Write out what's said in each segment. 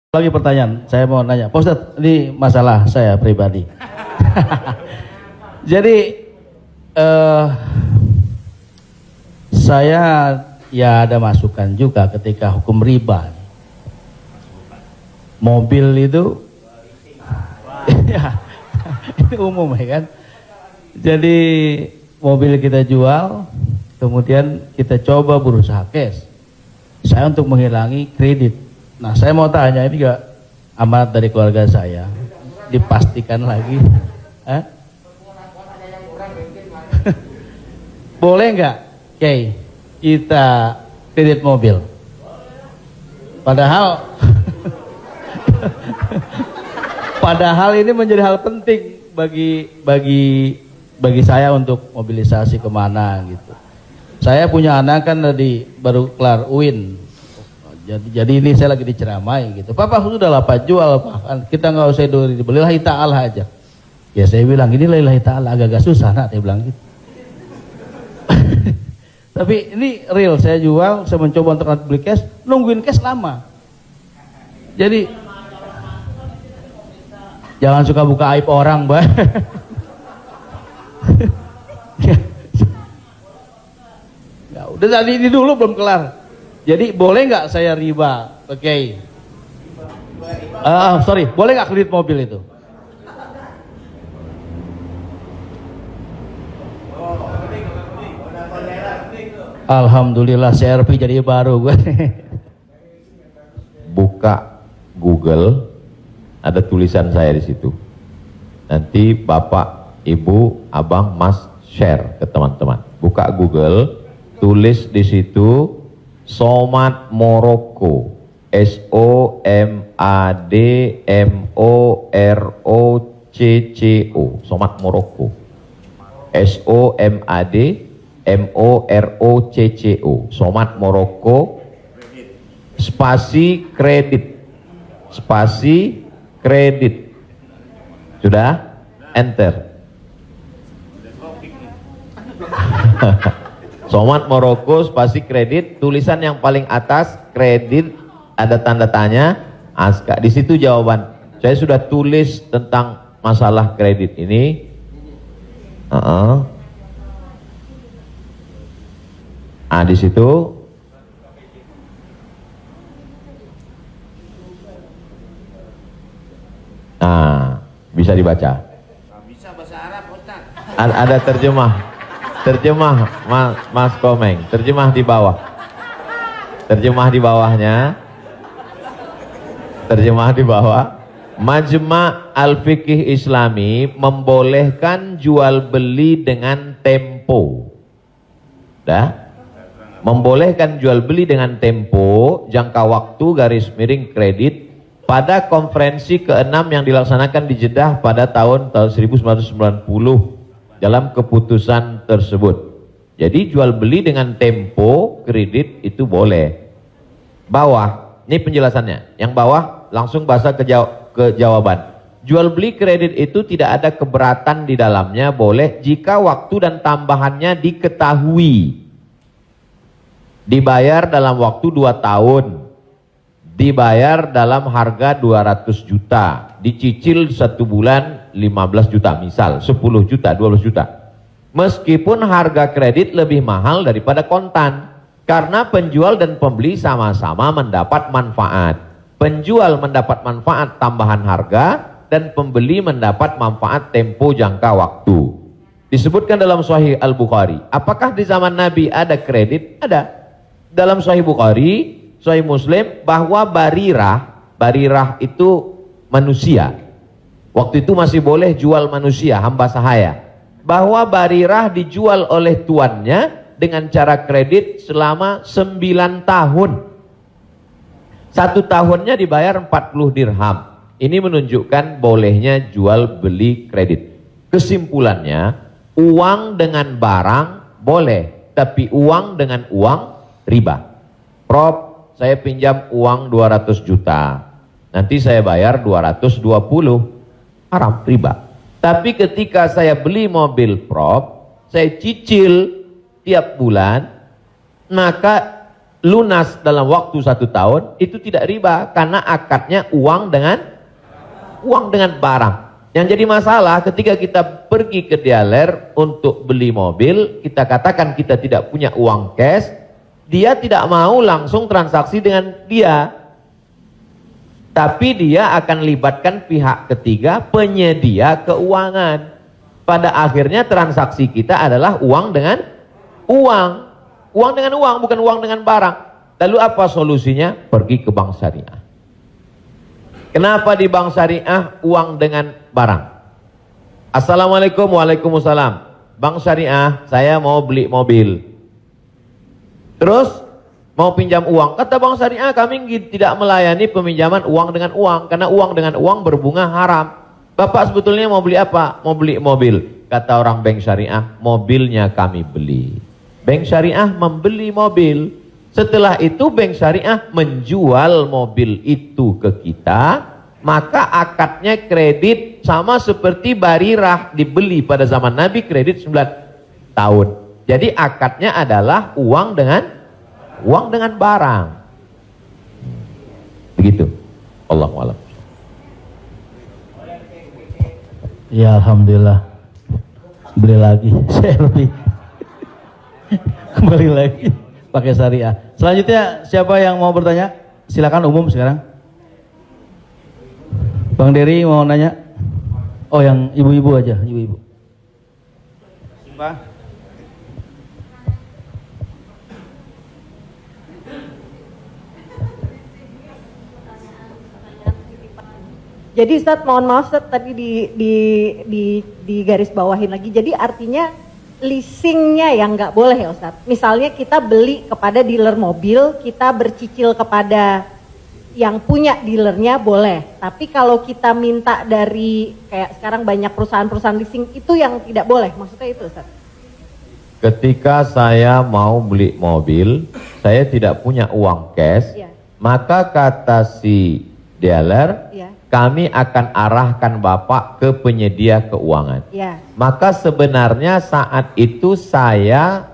Lagi pertanyaan, saya mau nanya, Pak Ustadz, ini masalah saya pribadi. Jadi saya ya ada masukan juga ketika hukum riba. Mobil itu, ya, ini umum ya kan. Jadi mobil kita jual, kemudian kita coba berusaha cash. Saya untuk menghilangi kredit. Nah, saya mau tanya, ini juga amanat dari keluarga saya, dipastikan lagi, boleh nggak, Kay, kita kredit mobil? Padahal, padahal ini menjadi hal penting bagi saya untuk mobilisasi kemana gitu. Saya punya anak kan tadi baru kelar UIN. Jadi ini saya lagi diceramai gitu. Papa sudah lah Pak, jual Pak. Kan kita nggak usah dibeli, lillahi ta'ala aja. Ya saya bilang ini lillahi ta'ala agak-agak susah nak, saya bilang gitu. Tapi ini real, saya jual, saya mencoba untuk beli cash, nungguin cash lama. Jadi jangan suka buka aib orang, Mbak. Ya udah, tadi ini dulu belum kelar. Jadi boleh nggak saya riba, oke? Sorry, boleh nggak kredit mobil itu? Alhamdulillah CRV jadi baru gue. Buka Google, ada tulisan saya di situ. Nanti Bapak, Ibu, Abang, Mas share ke teman-teman. Buka Google, tulis di situ Somad Morocco, SOMADMOROCCO, Somad Morocco, SOMADMOROCCO, Somad Morocco, spasi kredit, sudah, enter. Somad Morocco spasi kredit, tulisan yang paling atas kredit, ada tanda tanya, aska. Di situ jawaban. Saya sudah tulis tentang masalah kredit ini. Di situ. Nah, bisa dibaca. Bisa bahasa Arab, Ustaz. Ada terjemah. Terjemah Mas Komeng, terjemah di bawah. Terjemah di bawahnya. Terjemah di bawah. Majma' Al-Fiqih Islami membolehkan jual beli dengan tempo. Membolehkan jual beli dengan tempo, jangka waktu, garis miring kredit pada konferensi ke-6 yang dilaksanakan di Jeddah pada tahun 1990. Dalam keputusan tersebut. Jadi jual beli dengan tempo kredit itu boleh. Bawah, ini penjelasannya. Yang bawah langsung bahasa ke jawaban. Jual beli kredit itu tidak ada keberatan di dalamnya, boleh jika waktu dan tambahannya diketahui. Dibayar dalam waktu 2 tahun. Dibayar dalam harga 200 juta. Dicicil 1 bulan 15 juta, misal 10 juta, 12 juta. Meskipun harga kredit lebih mahal daripada kontan, karena penjual dan pembeli sama-sama mendapat manfaat. Penjual mendapat manfaat tambahan harga dan pembeli mendapat manfaat tempo jangka waktu. Disebutkan dalam Sahih Al-Bukhari. Apakah di zaman Nabi ada kredit? Ada. Dalam Sahih Bukhari, Sahih Muslim, bahwa barirah itu manusia. Waktu itu masih boleh jual manusia, hamba sahaya. Bahwa barirah dijual oleh tuannya dengan cara kredit selama 9 tahun. 1 tahunnya dibayar 40 dirham. Ini menunjukkan bolehnya jual beli kredit. Kesimpulannya, uang dengan barang boleh, tapi uang dengan uang riba. Prof, saya pinjam uang 200 juta. Nanti saya bayar 220. Haram, riba. Tapi ketika saya beli mobil, Prof, saya cicil tiap bulan, maka lunas dalam waktu 1 tahun, itu tidak riba karena akadnya uang dengan barang. Yang jadi masalah ketika kita pergi ke dealer untuk beli mobil, kita katakan kita tidak punya uang cash, dia tidak mau langsung transaksi dengan dia, tapi dia akan libatkan pihak ketiga penyedia keuangan. Pada akhirnya transaksi kita adalah uang dengan uang. Uang dengan uang, bukan uang dengan barang. Lalu apa solusinya? Pergi ke bank syariah. Kenapa di bank syariah uang dengan barang? Assalamualaikum, waalaikumsalam. Bank syariah, saya mau beli mobil. Terus mau pinjam uang. Kata bank syariah, kami tidak melayani peminjaman uang dengan uang. Karena uang dengan uang berbunga haram. Bapak sebetulnya mau beli apa? Mau beli mobil. Kata orang bank syariah, mobilnya kami beli. Bank syariah membeli mobil. Setelah itu bank syariah menjual mobil itu ke kita, maka akadnya kredit sama seperti barirah dibeli pada zaman Nabi, kredit 9 tahun. Jadi akadnya adalah uang dengan barang. Begitu. Allahu a'lam. Ya alhamdulillah. Beli lagi, saya lebih kembali lagi pakai syariah. Selanjutnya siapa yang mau bertanya? Silakan umum sekarang. Bang Dery mau nanya? Oh, yang ibu-ibu aja, ibu-ibu. Pak. Jadi Ustadz, mohon maaf Ustadz, tadi di garis bawahin lagi. Jadi artinya leasingnya yang nggak boleh ya Ustadz. Misalnya kita beli kepada dealer mobil, kita bercicil kepada yang punya dealernya boleh. Tapi kalau kita minta dari kayak sekarang banyak perusahaan-perusahaan leasing itu yang tidak boleh. Maksudnya itu Ustadz. Ketika saya mau beli mobil, saya tidak punya uang cash, Iya. maka kata si dealer, Iya. kami akan arahkan Bapak ke penyedia keuangan. Ya. Maka sebenarnya saat itu saya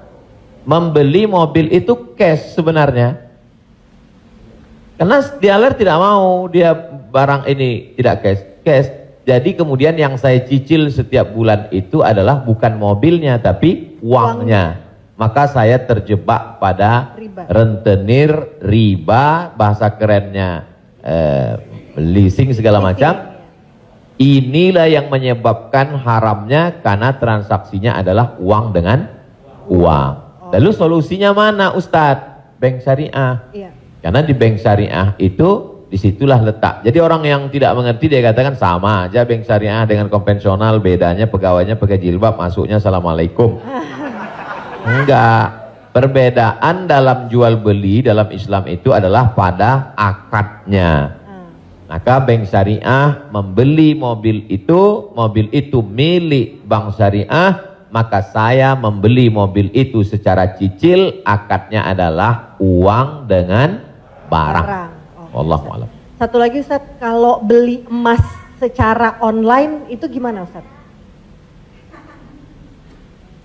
membeli mobil itu cash sebenarnya. Karena dealer tidak mau dia barang ini tidak cash. Jadi kemudian yang saya cicil setiap bulan itu adalah bukan mobilnya tapi uangnya. Maka saya terjebak pada Riba. rentenir, riba, bahasa kerennya leasing segala macam. Inilah yang menyebabkan haramnya karena transaksinya adalah uang dengan uang. Lalu solusinya mana Ustadz? Bank syariah. Iya. Karena di bank syariah itu disitulah letak. Jadi orang yang tidak mengerti dia katakan sama aja bank syariah dengan konvensional, bedanya pegawainya pakai jilbab, masuknya assalamualaikum. Enggak. Perbedaan dalam jual beli dalam Islam itu adalah pada akadnya. Maka bank syariah membeli mobil itu milik bank syariah, maka saya membeli mobil itu secara cicil, akadnya adalah uang dengan barang. Wallahu a'lam. Satu lagi Ustadz, kalau beli emas secara online itu gimana Ustadz?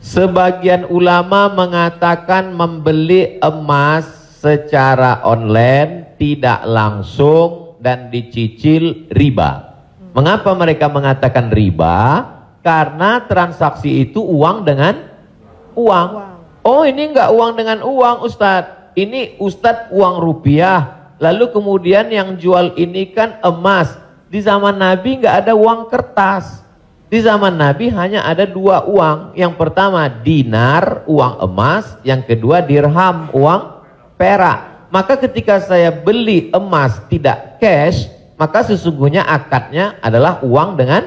Sebagian ulama mengatakan membeli emas secara online tidak langsung dan dicicil riba. Mengapa mereka mengatakan riba? Karena transaksi itu uang dengan uang. Oh, ini enggak uang dengan uang Ustadz. Ini Ustadz uang rupiah. Lalu kemudian yang jual ini kan emas. Di zaman Nabi enggak ada uang kertas. Di zaman Nabi hanya ada 2 uang. Yang pertama dinar, uang emas. Yang kedua dirham, uang perak. Maka ketika saya beli emas tidak cash, maka sesungguhnya akadnya adalah uang dengan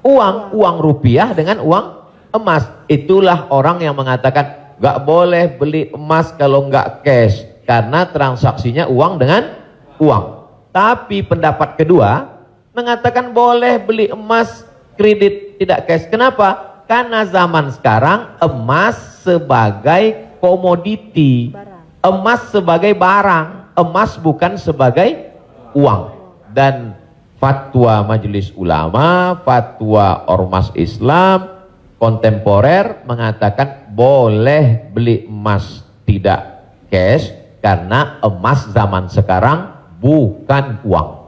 uang rupiah dengan uang emas. Itulah orang yang mengatakan nggak boleh beli emas kalau nggak cash karena transaksinya uang dengan uang. Tapi pendapat kedua mengatakan boleh beli emas kredit tidak cash. Kenapa? Karena zaman sekarang emas sebagai komoditi, emas sebagai barang, emas bukan sebagai uang. Dan fatwa Majelis Ulama, fatwa Ormas Islam kontemporer mengatakan boleh beli emas tidak cash Karena emas zaman sekarang bukan uang.